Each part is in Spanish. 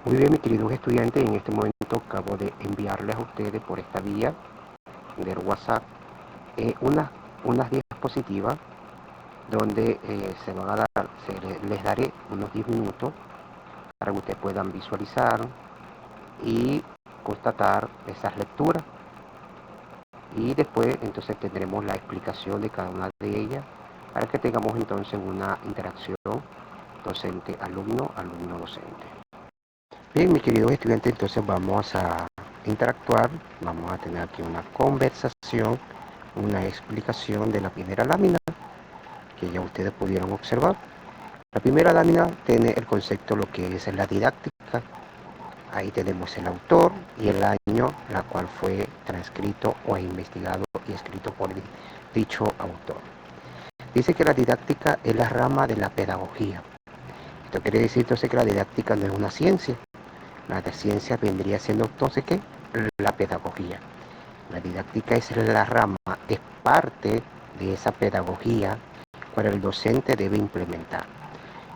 Muy bien, mis queridos estudiantes, en este momento acabo de enviarles a ustedes por esta vía del WhatsApp eh, unas, unas diapositivas donde se van a dar, les daré unos 10 minutos para que ustedes puedan visualizar y constatar esas lecturas. Y después entonces tendremos la explicación de cada una de ellas para que tengamos entonces una interacción docente-alumno, alumno-docente. Bien, mis queridos estudiantes, entonces vamos a interactuar, vamos a tener aquí una conversación, una explicación de la primera lámina que ya ustedes pudieron observar. La primera lámina tiene el concepto, lo que es la didáctica. Ahí tenemos el autor y el año la cual fue transcrito o investigado y escrito por dicho autor. Dice que la didáctica es la rama de la pedagogía. Esto quiere decir entonces que la didáctica no es una ciencia. La ciencia vendría siendo entonces ¿qué? La pedagogía. La didáctica es la rama, es parte de esa pedagogía cual el docente debe implementar.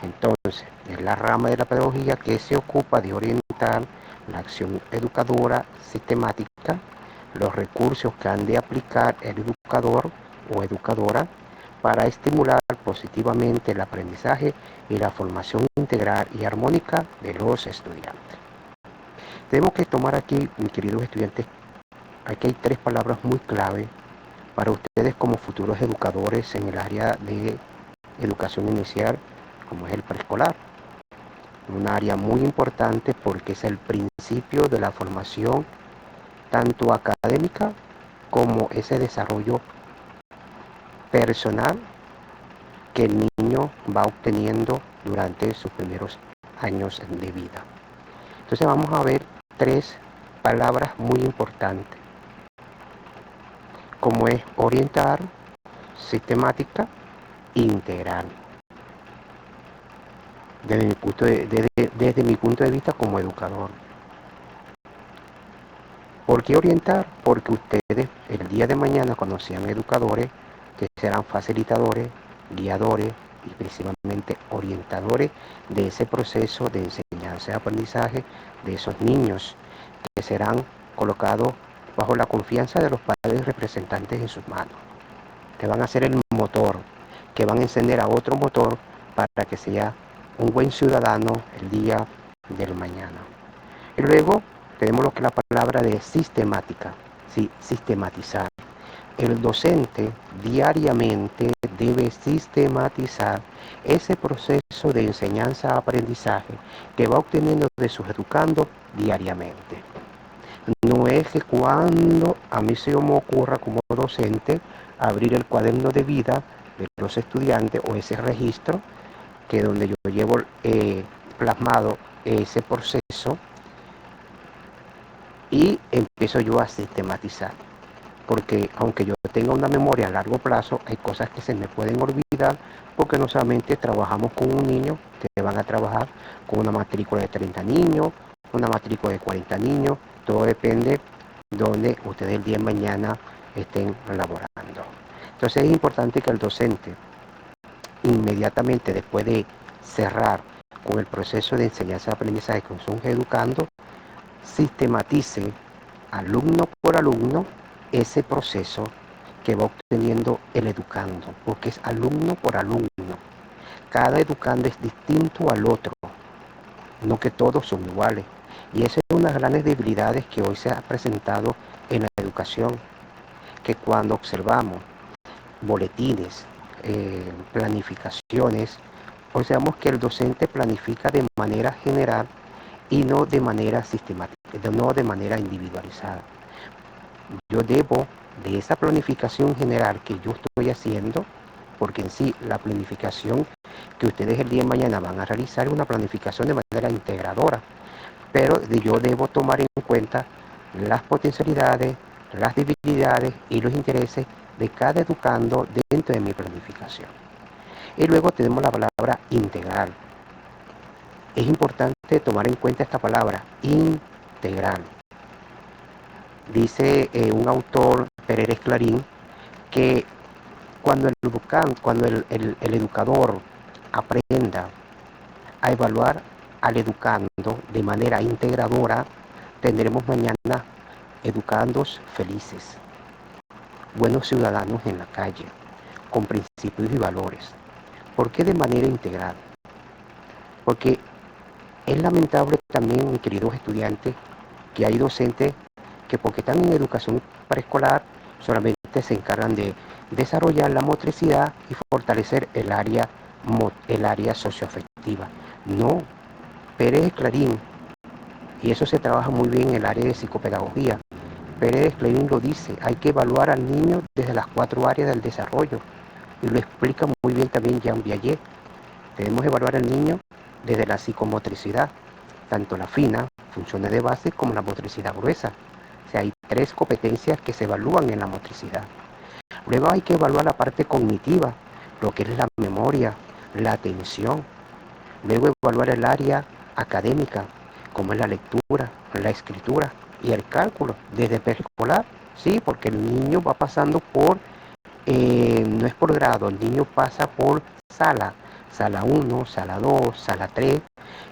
Entonces, es la rama de la pedagogía que se ocupa de orientar la acción educadora sistemática, los recursos que han de aplicar el educador o educadora para estimular positivamente el aprendizaje y la formación integral y armónica de los estudiantes. Tenemos que tomar aquí, mis queridos estudiantes, aquí hay 3 palabras muy clave para ustedes como futuros educadores en el área de educación inicial, como es el preescolar. Un área muy importante porque es el principio de la formación tanto académica como ese desarrollo personal que el niño va obteniendo durante sus primeros años de vida. Entonces vamos a ver 3 palabras muy importantes, como es orientar, sistemática, integral. Desde mi punto de vista como educador. ¿Por qué orientar? Porque ustedes el día de mañana, cuando sean educadores, que serán facilitadores, guiadores y principalmente orientadores de ese proceso de enseñanza y aprendizaje de esos niños que serán colocados bajo la confianza de los padres representantes en sus manos, que van a ser el motor, que van a encender a otro motor para que sea un buen ciudadano el día del mañana. Y luego tenemos lo que es la palabra de sistemática, ¿sí? Sistematizar. El docente diariamente debe sistematizar ese proceso de enseñanza-aprendizaje que va obteniendo de sus educandos diariamente. No es que cuando a mí se me ocurra como docente abrir el cuaderno de vida de los estudiantes o ese registro que donde yo llevo plasmado ese proceso y empiezo yo a sistematizar. Porque aunque yo tenga una memoria a largo plazo, hay cosas que se me pueden olvidar porque no solamente trabajamos con un niño, que van a trabajar con una matrícula de 30 niños, una matrícula de 40 niños, todo depende de donde ustedes el día de mañana estén laborando. Entonces es importante que el docente inmediatamente después de cerrar con el proceso de enseñanza-aprendizaje con sus educandos, sistematice alumno por alumno ese proceso que va obteniendo el educando, porque es alumno por alumno. Cada educando es distinto al otro, no que todos son iguales. Y esa es una de las grandes debilidades que hoy se ha presentado en la educación, que cuando observamos boletines, planificaciones, observamos que el docente planifica de manera general y no de manera sistemática, no de manera individualizada. Yo debo de esa planificación general que yo estoy haciendo, porque en sí la planificación que ustedes el día de mañana van a realizar es una planificación de manera integradora, pero yo debo tomar en cuenta las potencialidades, las debilidades y los intereses de cada educando dentro de mi planificación. Y luego tenemos la palabra integral. Es importante tomar en cuenta esta palabra, integral. Dice un autor, Pérez Clarín, que cuando el educador aprenda a evaluar al educando de manera integradora, tendremos mañana educandos felices, buenos ciudadanos en la calle, con principios y valores. ¿Por qué de manera integral? Porque es lamentable también, mis queridos estudiantes, que hay docentes que porque están en educación preescolar solamente se encargan de desarrollar la motricidad y fortalecer el área socioafectiva. No, Pérez Clarín, y eso se trabaja muy bien en el área de psicopedagogía. Pérez Clarín lo dice, hay que evaluar al niño desde las 4 áreas del desarrollo. Y lo explica muy bien también Jean Piaget. Debemos evaluar al niño desde la psicomotricidad, tanto la fina, funciones de base, como la motricidad gruesa. O sea, hay 3 competencias que se evalúan en la motricidad. Luego hay que evaluar la parte cognitiva, lo que es la memoria, la atención. Luego evaluar el área académica, como es la lectura, la escritura y el cálculo, desde preescolar, sí, porque el niño va pasando por, no es por grado, el niño pasa por sala 1, sala 2, sala 3,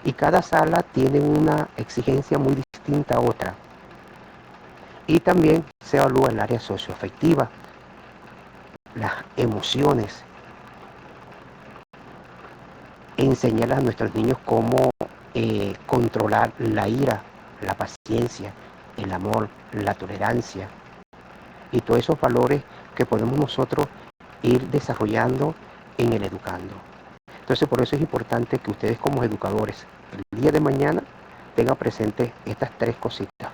y cada sala tiene una exigencia muy distinta a otra. Y también se evalúa el área socioafectiva, las emociones, enseñar a nuestros niños cómo controlar la ira, la paciencia, el amor, la tolerancia y todos esos valores que podemos nosotros ir desarrollando en el educando. Entonces, por eso es importante que ustedes como educadores el día de mañana tengan presentes estas 3 cositas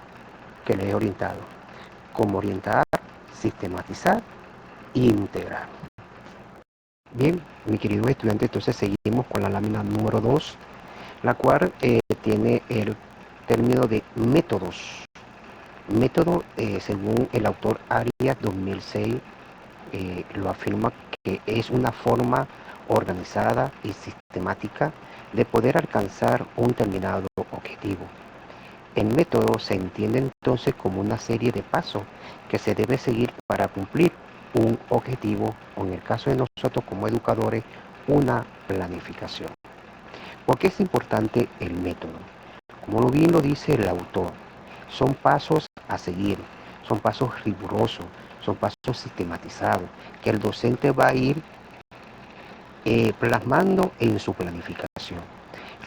que les he orientado: cómo orientar, sistematizar e integrar. Bien, mi querido estudiante, entonces seguimos con la lámina número 2, la cual tiene el término de métodos. Método, según el autor Arias 2006, lo afirma que es una forma organizada y sistemática de poder alcanzar un determinado objetivo. El método se entiende entonces como una serie de pasos que se debe seguir para cumplir un objetivo, o en el caso de nosotros como educadores, una planificación. ¿Por qué es importante el método? Como bien lo dice el autor, son pasos a seguir, son pasos rigurosos, son pasos sistematizados, que el docente va a ir plasmando en su planificación.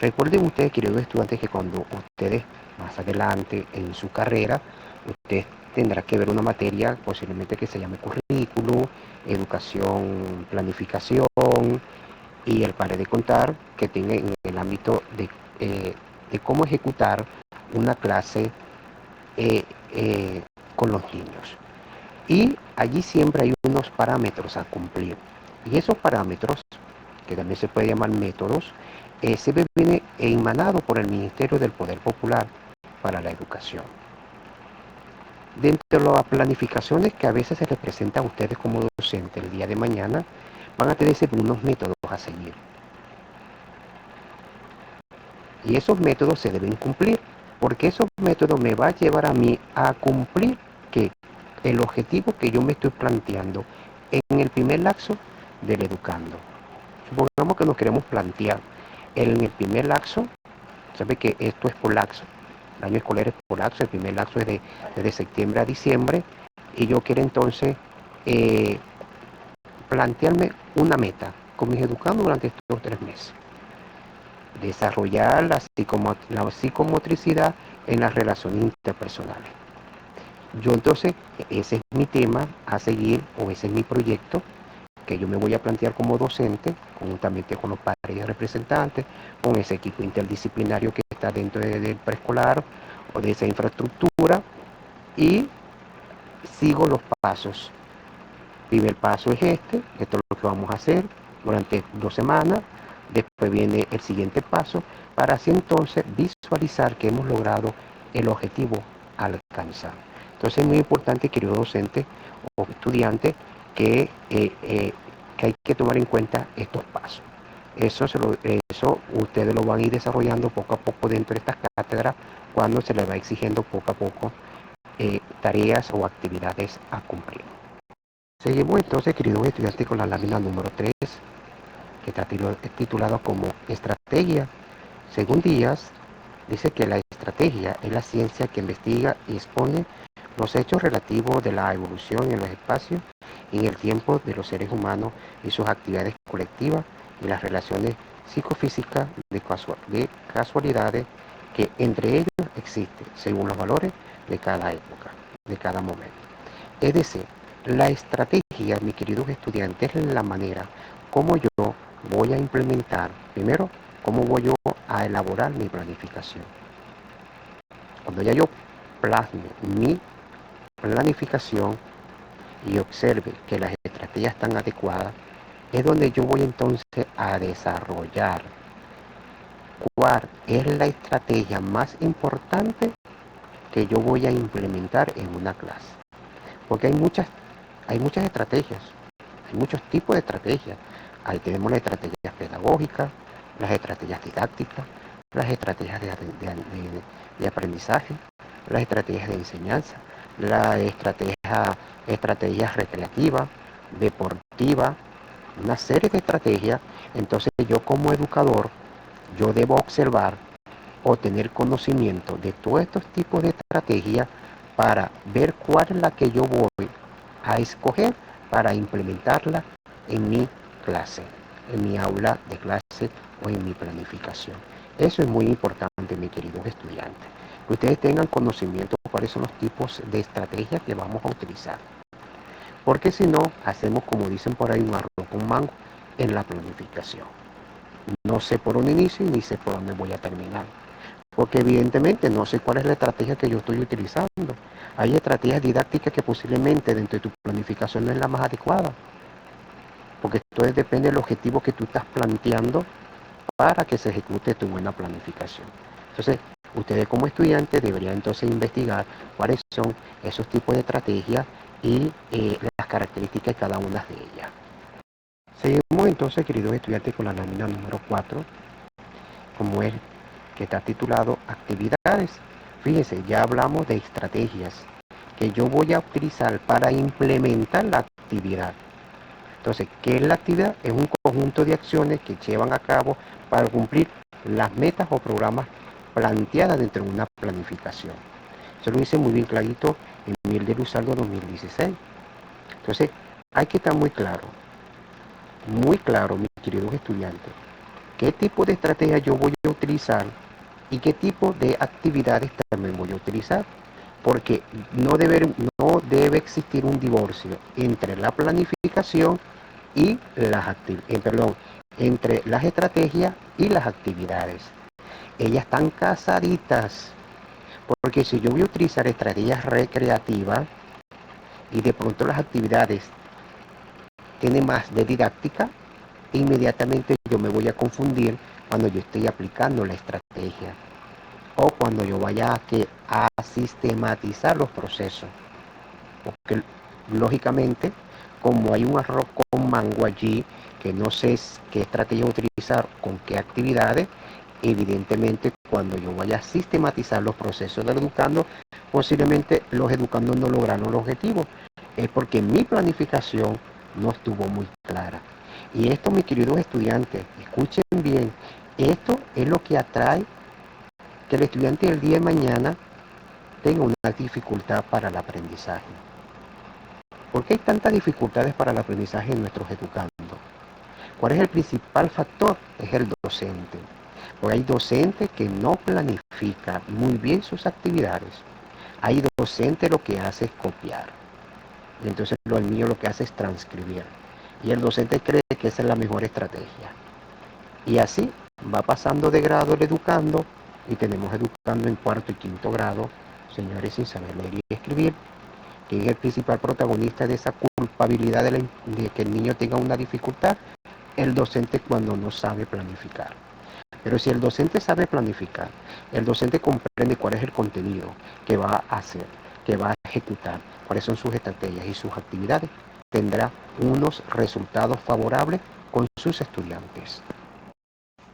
Recuerden ustedes, queridos estudiantes, que cuando ustedes más adelante en su carrera, ustedes tendrán que ver una materia posiblemente que se llame currículo, educación, planificación y el pare de contar, que tiene en el ámbito de cómo ejecutar una clase eh, con los niños. Y allí siempre hay unos parámetros a cumplir. Y esos parámetros, que también se puede llamar métodos, se viene emanado por el Ministerio del Poder Popular para la Educación. Dentro de las planificaciones que a veces se les presenta a ustedes como docentes el día de mañana, van a tener unos métodos a seguir. Y esos métodos se deben cumplir, porque esos métodos me van a llevar a mí a cumplir que el objetivo que yo me estoy planteando en el primer lapso del educando. Supongamos que nos queremos plantear en el primer lapso, sabe que esto es por lapso, el año escolar es por lapso, el primer lapso es desde septiembre a diciembre, y yo quiero entonces plantearme una meta con mis educandos durante estos 3 meses. Desarrollar la psicomotricidad en las relaciones interpersonales. Yo entonces, ese es mi tema a seguir, o ese es mi proyecto que yo me voy a plantear como docente, conjuntamente con los padres y representantes, con ese equipo interdisciplinario que está dentro del preescolar o de esa infraestructura, y sigo los pasos. Primer paso es esto es lo que vamos a hacer durante 2 semanas, después viene el siguiente paso, para así entonces visualizar que hemos logrado el objetivo a alcanzar. Entonces es muy importante, querido docente o estudiante, que hay que tomar en cuenta estos pasos. Eso ustedes lo van a ir desarrollando poco a poco dentro de estas cátedras, cuando se les va exigiendo poco a poco tareas o actividades a cumplir. Seguimos entonces, queridos estudiantes, con la lámina número 3, que está titulado como estrategia, Según Díaz, dice que la estrategia es la ciencia que investiga y expone los hechos relativos de la evolución en los espacios y en el tiempo de los seres humanos y sus actividades colectivas y las relaciones psicofísicas de casualidades que entre ellos existen según los valores de cada época, de cada momento. Es decir, la estrategia, mis queridos estudiantes, es la manera como yo voy a implementar, primero, cómo voy yo a elaborar mi planificación. Cuando ya yo plasme mi planificación y observe que las estrategias están adecuadas, es donde yo voy entonces a desarrollar cuál es la estrategia más importante que yo voy a implementar en una clase. Porque hay muchas estrategias, hay muchos tipos de estrategias. Ahí tenemos las estrategias pedagógicas, las estrategias didácticas, las estrategias de aprendizaje, las estrategias de enseñanza, las estrategias recreativas, deportivas, una serie de estrategias. Entonces yo como educador, yo debo observar o tener conocimiento de todos estos tipos de estrategias para ver cuál es la que yo voy a escoger para implementarla en mi clase, en mi aula de clase o en mi planificación. Eso es muy importante, mis queridos estudiantes, que ustedes tengan conocimiento de cuáles son los tipos de estrategias que vamos a utilizar. Porque si no, hacemos, como dicen por ahí, un arroz con mango en la planificación. No sé por dónde inicio ni sé por dónde voy a terminar. Porque evidentemente no sé cuál es la estrategia que yo estoy utilizando. Hay estrategias didácticas que posiblemente dentro de tu planificación no es la más adecuada. Porque esto depende del objetivo que tú estás planteando para que se ejecute tu buena planificación. Entonces, ustedes como estudiantes deberían entonces investigar cuáles son esos tipos de estrategias y las características de cada una de ellas. Seguimos entonces, queridos estudiantes, con la lámina número 4, como es que está titulado Actividades. Fíjense, ya hablamos de estrategias que yo voy a utilizar para implementar la actividad. Entonces, ¿qué es la actividad? Es un conjunto de acciones que llevan a cabo para cumplir las metas o programas planteadas dentro de una planificación. Eso lo dice muy bien clarito en Miel de Luzardo 2016. Entonces, hay que estar muy claro, mis queridos estudiantes, qué tipo de estrategia yo voy a utilizar y qué tipo de actividades también voy a utilizar. Porque no debe existir un divorcio entre la planificación y entre las estrategias y las actividades. Ellas están casaditas, porque si yo voy a utilizar estrategias recreativas y de pronto las actividades tienen más de didáctica, inmediatamente yo me voy a confundir cuando yo estoy aplicando la estrategia o cuando yo vaya a sistematizar los procesos. Porque lógicamente, como hay un arroz con mango allí, que no sé qué estrategia utilizar, con qué actividades, evidentemente cuando yo vaya a sistematizar los procesos del educando, posiblemente los educandos no lograron el objetivo. Es porque mi planificación no estuvo muy clara. Y esto, mis queridos estudiantes, escuchen bien, esto es lo que atrae que el estudiante del día de mañana tenga una dificultad para el aprendizaje. ¿Por qué hay tantas dificultades para el aprendizaje en nuestros educandos? ¿Cuál es el principal factor? Es el docente. Porque hay docentes que no planifican muy bien sus actividades. Hay docente lo que hace es copiar. Y entonces el mío lo que hace es transcribir. Y el docente cree que esa es la mejor estrategia. Y así va pasando de grado el educando y tenemos educando en cuarto y quinto grado, señores, sin saber leer y escribir, que es el principal protagonista de esa culpabilidad de que el niño tenga una dificultad, el docente cuando no sabe planificar. Pero si el docente sabe planificar, el docente comprende cuál es el contenido que va a hacer, que va a ejecutar, cuáles son sus estrategias y sus actividades, tendrá unos resultados favorables con sus estudiantes.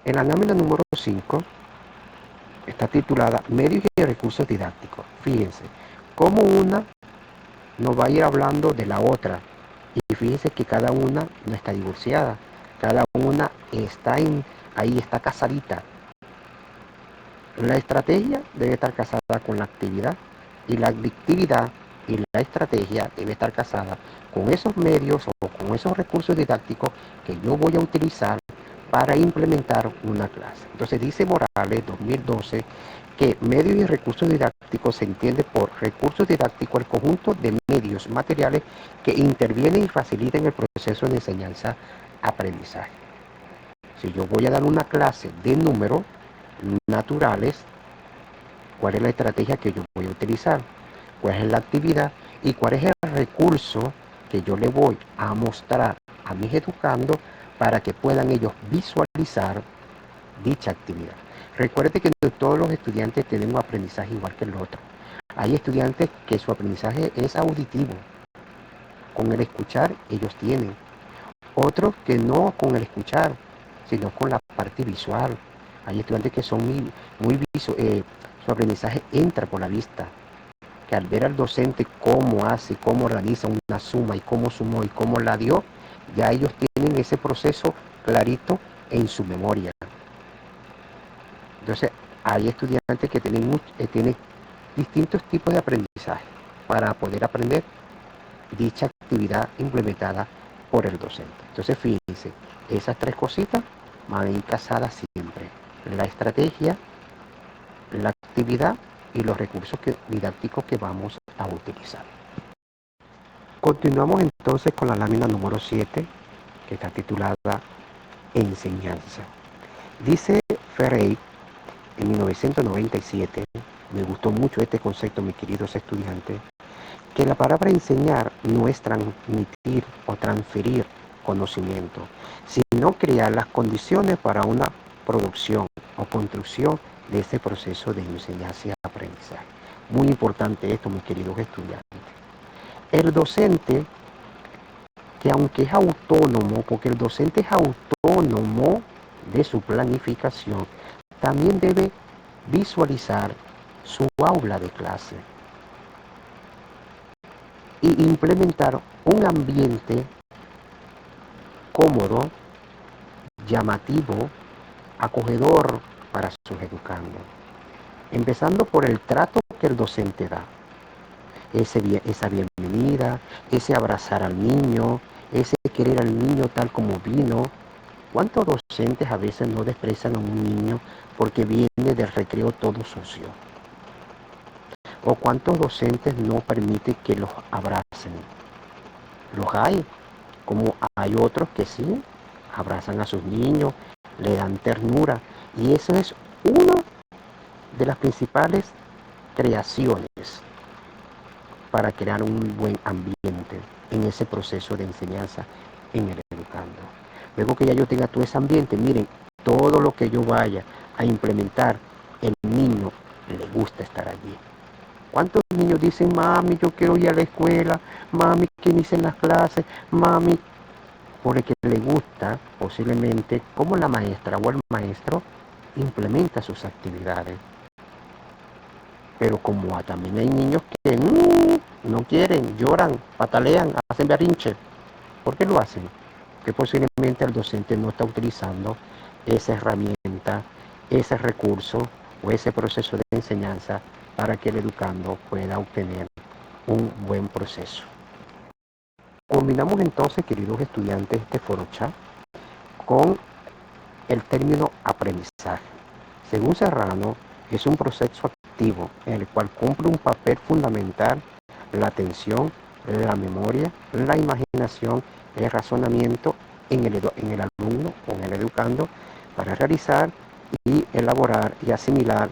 En la lámina número 5 está titulada Medios y recursos didácticos. Fíjense, cómo una nos va a ir hablando de la otra. Y fíjense que cada una no está divorciada. Cada una está ahí está casadita. La estrategia debe estar casada con la actividad y la actividad y la estrategia debe estar casada con esos medios o con esos recursos didácticos que yo voy a utilizar para implementar una clase. Entonces dice Morales 2012 que medios y recursos didácticos se entiende por recursos didácticos el conjunto de medios materiales que intervienen y facilitan el proceso de enseñanza-aprendizaje. Si yo voy a dar una clase de números naturales, ¿cuál es la estrategia que yo voy a utilizar? ¿Cuál es la actividad? ¿Y cuál es el recurso que yo le voy a mostrar a mis educandos para que puedan ellos visualizar dicha actividad? Recuerde que todos los estudiantes tienen un aprendizaje igual que el otro. Hay estudiantes que su aprendizaje es auditivo. Con el escuchar ellos tienen. Otros que no con el escuchar, sino con la parte visual. Hay estudiantes que son muy su aprendizaje entra por la vista, que al ver al docente cómo hace, cómo organiza una suma y cómo sumó y cómo la dio, ya ellos tienen ese proceso clarito en su memoria. Entonces, hay estudiantes que tienen distintos tipos de aprendizaje para poder aprender dicha actividad implementada por el docente. Entonces, fíjense, esas tres cositas van a ir casadas siempre. La estrategia, la actividad y los recursos didácticos que vamos a utilizar. Continuamos entonces con la lámina número 7, que está titulada Enseñanza. Dice Ferrey en 1997, me gustó mucho este concepto, mis queridos estudiantes, que la palabra enseñar no es transmitir o transferir conocimiento, sino crear las condiciones para una producción o construcción de ese proceso de enseñanza y aprendizaje. Muy importante esto, mis queridos estudiantes. El docente, que aunque es autónomo, porque el docente es autónomo de su planificación, también debe visualizar su aula de clase y implementar un ambiente cómodo, llamativo, acogedor para sus educandos. Empezando por el trato que el docente da. Esa bienvenida, ese abrazar al niño, ese querer al niño tal como vino. ¿Cuántos docentes a veces no desprecian a un niño porque viene del recreo todo sucio? ¿O cuántos docentes no permiten que los abracen? Los hay, como hay otros que sí, abrazan a sus niños, le dan ternura. Y eso es una de las principales creaciones para crear un buen ambiente en ese proceso de enseñanza en el educando. Luego que ya yo tenga todo ese ambiente, miren, todo lo que yo vaya a implementar, el niño le gusta estar allí. ¿Cuántos niños dicen, mami, yo quiero ir a la escuela, mami, que inician las clases, mami? Porque le gusta posiblemente cómo la maestra o el maestro implementa sus actividades. Pero como también hay niños que no quieren, lloran, patalean, hacen berrinche. ¿Por qué lo hacen? Que posiblemente el docente no está utilizando esa herramienta, ese recurso o ese proceso de enseñanza para que el educando pueda obtener un buen proceso. Combinamos entonces, queridos estudiantes, este foro chat con el término aprendizaje. Según Serrano, es un proceso activo en el cual cumple un papel fundamental la atención, la memoria, la imaginación, el razonamiento en el alumno o en el educando para realizar y elaborar y asimilar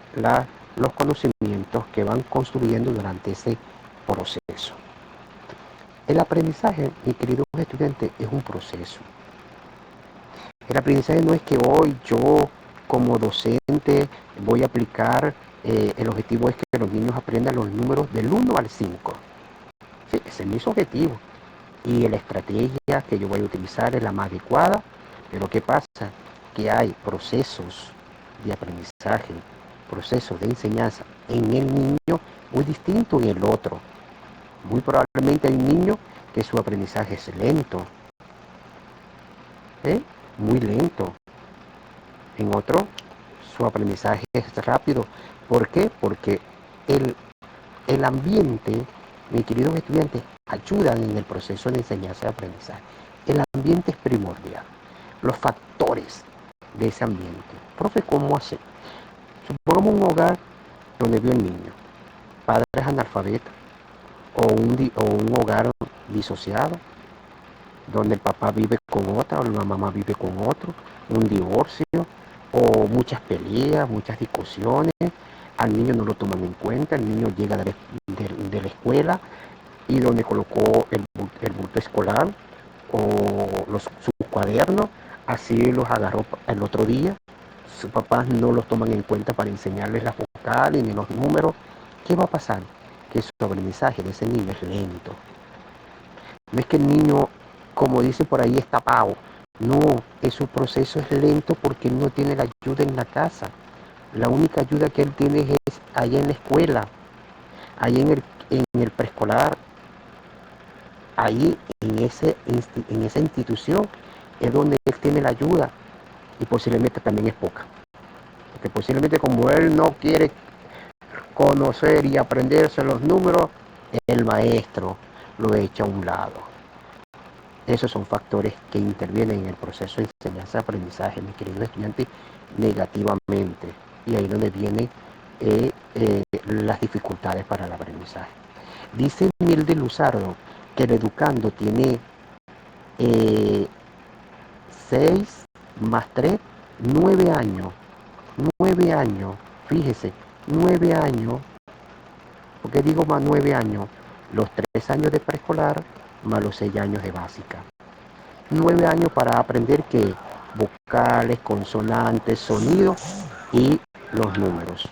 los conocimientos que van construyendo durante ese proceso. El aprendizaje, mis queridos estudiantes, es un proceso. El aprendizaje no es que hoy yo como docente voy a aplicar, el objetivo es que los niños aprendan los números del 1 al 5. Sí, ese es mi objetivo. Y la estrategia que yo voy a utilizar es la más adecuada. Pero ¿qué pasa? Que hay procesos de aprendizaje, procesos de enseñanza en el niño muy distinto en el otro. Muy probablemente hay un niño que su aprendizaje es lento, muy lento. En otro, su aprendizaje es rápido. ¿Por qué? Porque el, el ambiente, mis queridos estudiantes, ayudan en el proceso de enseñanza y aprendizaje. El ambiente es primordial. Los factores de ese ambiente. Profe, ¿cómo hacer? Supongamos un hogar donde vive el niño, padres analfabetos, o un hogar disociado, donde el papá vive con otra o la mamá vive con otro, un divorcio o muchas peleas, muchas discusiones, al niño no lo toman en cuenta, el niño llega de la escuela y donde colocó el bulto escolar o sus cuadernos, así los agarró el otro día, sus papás no los toman en cuenta para enseñarles las vocales ni los números. ¿Qué va a pasar? Que su aprendizaje de ese niño es lento. No es que el niño, como dice por ahí, está tapado. No, su proceso es lento porque él no tiene la ayuda en la casa. La única ayuda que él tiene es allá en la escuela, allá en el preescolar, ahí en esa institución es donde él tiene la ayuda y posiblemente también es poca. Porque posiblemente como él no quiere conocer y aprenderse los números, el maestro lo echa a un lado. Esos son factores que intervienen en el proceso de enseñanza-aprendizaje, mi querido estudiante, negativamente. Y ahí es donde vienen las dificultades para el aprendizaje. Dice Miel de Luzardo que el educando tiene 6 más 3, 9 años. 9 años, fíjese, 9 años. ¿Por qué digo más 9 años? Los 3 años de preescolar más los 6 años de básica. 9 años para aprender que vocales, consonantes, sonidos y los números.